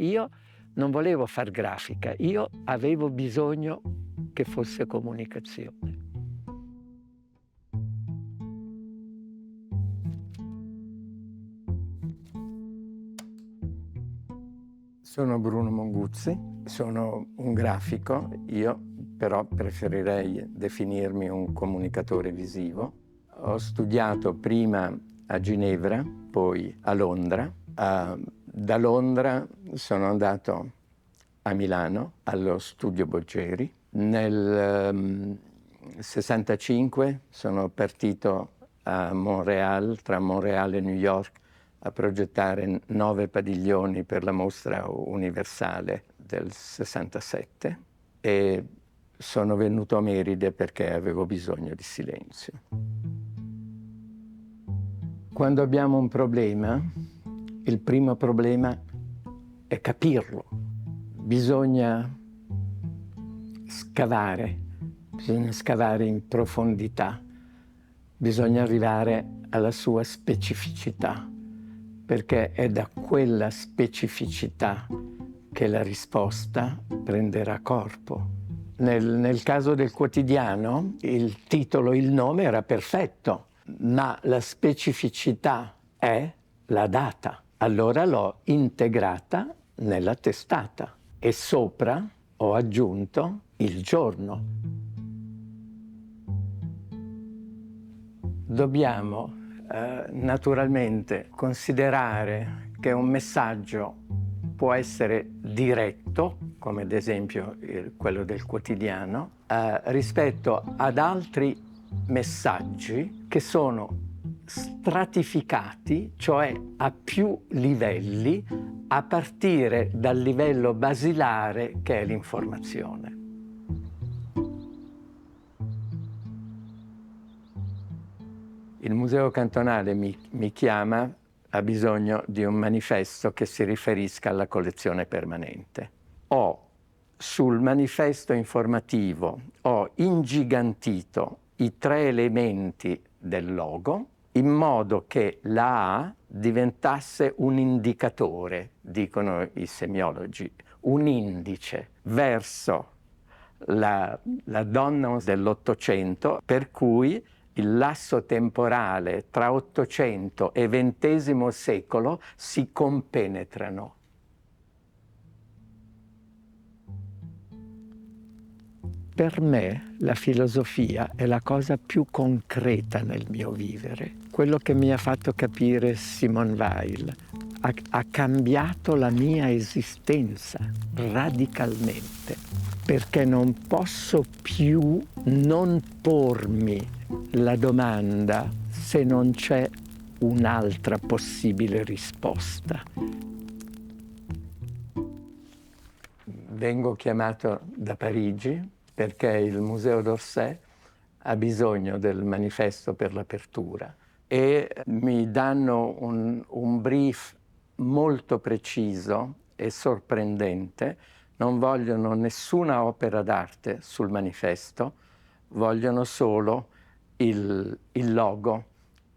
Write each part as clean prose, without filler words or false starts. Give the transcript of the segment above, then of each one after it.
Io non volevo far grafica, io avevo bisogno che fosse comunicazione. Sono Bruno Monguzzi, sono un grafico, io però preferirei definirmi un comunicatore visivo. Ho studiato prima a Ginevra, poi a Londra. Da Londra sono andato a Milano, allo Studio Boggeri. Nel 65 sono partito a Montréal, tra Montréal e New York, a progettare 9 padiglioni per la mostra universale del 67 e sono venuto a Meride perché avevo bisogno di silenzio. Quando abbiamo un problema, il primo problema è capirlo. Bisogna scavare in profondità, bisogna arrivare alla sua specificità, perché è da quella specificità che la risposta prenderà corpo. Nel caso del quotidiano, il titolo, il nome era perfetto, ma la specificità è la data. Allora l'ho integrata nella testata e sopra ho aggiunto il giorno. Dobbiamo naturalmente considerare che un messaggio può essere diretto, come ad esempio quello del quotidiano, rispetto ad altri messaggi che sono stratificati, cioè a più livelli, a partire dal livello basilare che è l'informazione. Il Museo Cantonale mi chiama, ha bisogno di un manifesto che si riferisca alla collezione permanente. Sul manifesto informativo ho ingigantito i 3 elementi del logo in modo che la A diventasse un indicatore, dicono i semiologi, un indice verso la donna dell'Ottocento, per cui il lasso temporale tra Ottocento e XX secolo si compenetrano. Per me la filosofia è la cosa più concreta nel mio vivere. Quello che mi ha fatto capire Simone Weil ha cambiato la mia esistenza radicalmente, perché non posso più non pormi la domanda se non c'è un'altra possibile risposta. Vengo chiamato da Parigi perché il Museo d'Orsay ha bisogno del manifesto per l'apertura e mi danno un brief molto preciso e sorprendente. Non vogliono nessuna opera d'arte sul manifesto, vogliono solo il logo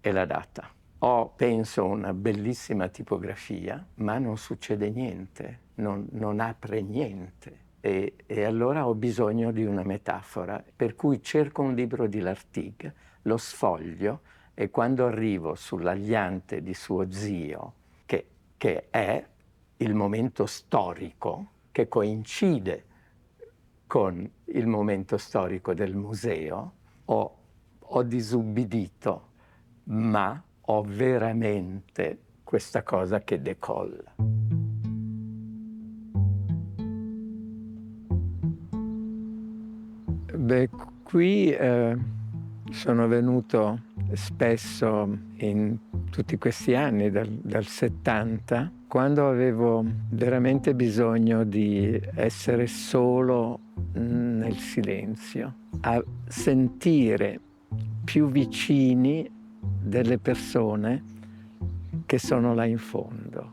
e la data. Ho, penso, una bellissima tipografia, ma non succede niente, non apre niente. E allora ho bisogno di una metafora, per cui cerco un libro di Lartigue, lo sfoglio e quando arrivo sull'Agliante di suo zio, che è il momento storico che coincide con il momento storico del museo, ho disubbidito, ma ho veramente questa cosa che decolla. Beh, qui sono venuto spesso in tutti questi anni, dal 70, quando avevo veramente bisogno di essere solo nel silenzio, a sentire più vicini delle persone che sono là in fondo,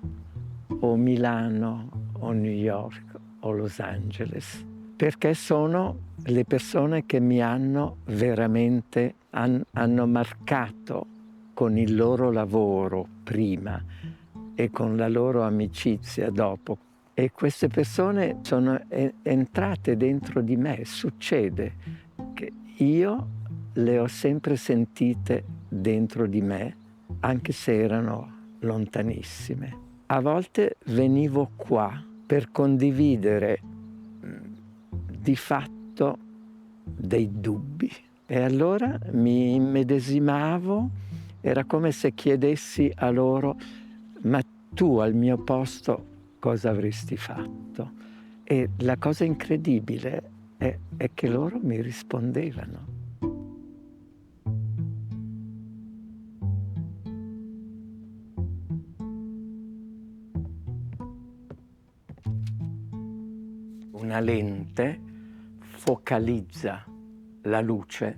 o Milano, o New York, o Los Angeles, perché sono le persone che mi hanno veramente, hanno marcato con il loro lavoro prima e con la loro amicizia dopo E queste persone sono entrate dentro di me. Succede che io le ho sempre sentite dentro di me, anche se erano lontanissime. A volte venivo qua per condividere di fatto dei dubbi e allora mi immedesimavo, era come se chiedessi a loro: ma tu al mio posto cosa avresti fatto? E la cosa incredibile è che loro mi rispondevano. Una lente focalizza la luce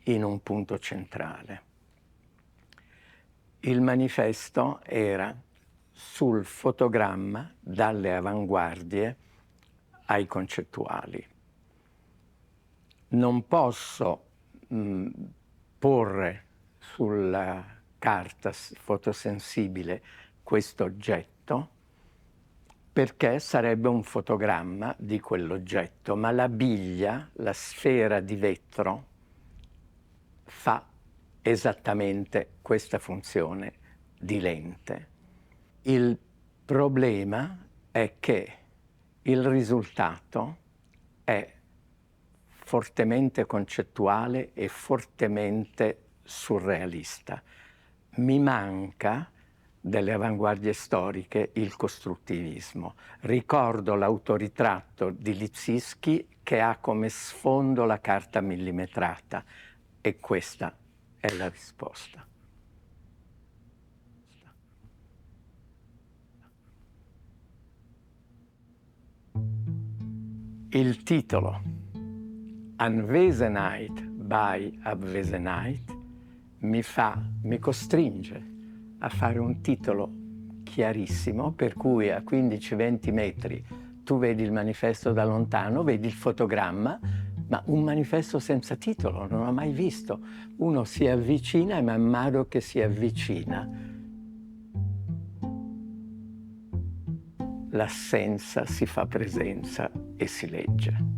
in un punto centrale. Il manifesto era sul fotogramma dalle avanguardie ai concettuali. Non posso porre sulla carta fotosensibile questo oggetto perché sarebbe un fotogramma di quell'oggetto, ma la biglia, la sfera di vetro, fa esattamente questa funzione di lente. Il problema è che il risultato è fortemente concettuale e fortemente surrealista. Mi manca delle avanguardie storiche il costruttivismo. Ricordo l'autoritratto di Lissitzky che ha come sfondo la carta millimetrata e questa è la risposta. Il titolo Anwesenheit bei Abwesenheit mi costringe a fare un titolo chiarissimo per cui a 15-20 metri tu vedi il manifesto da lontano, vedi il fotogramma, ma un manifesto senza titolo non ho mai visto. Uno si avvicina e man mano che si avvicina l'assenza si fa presenza e si legge.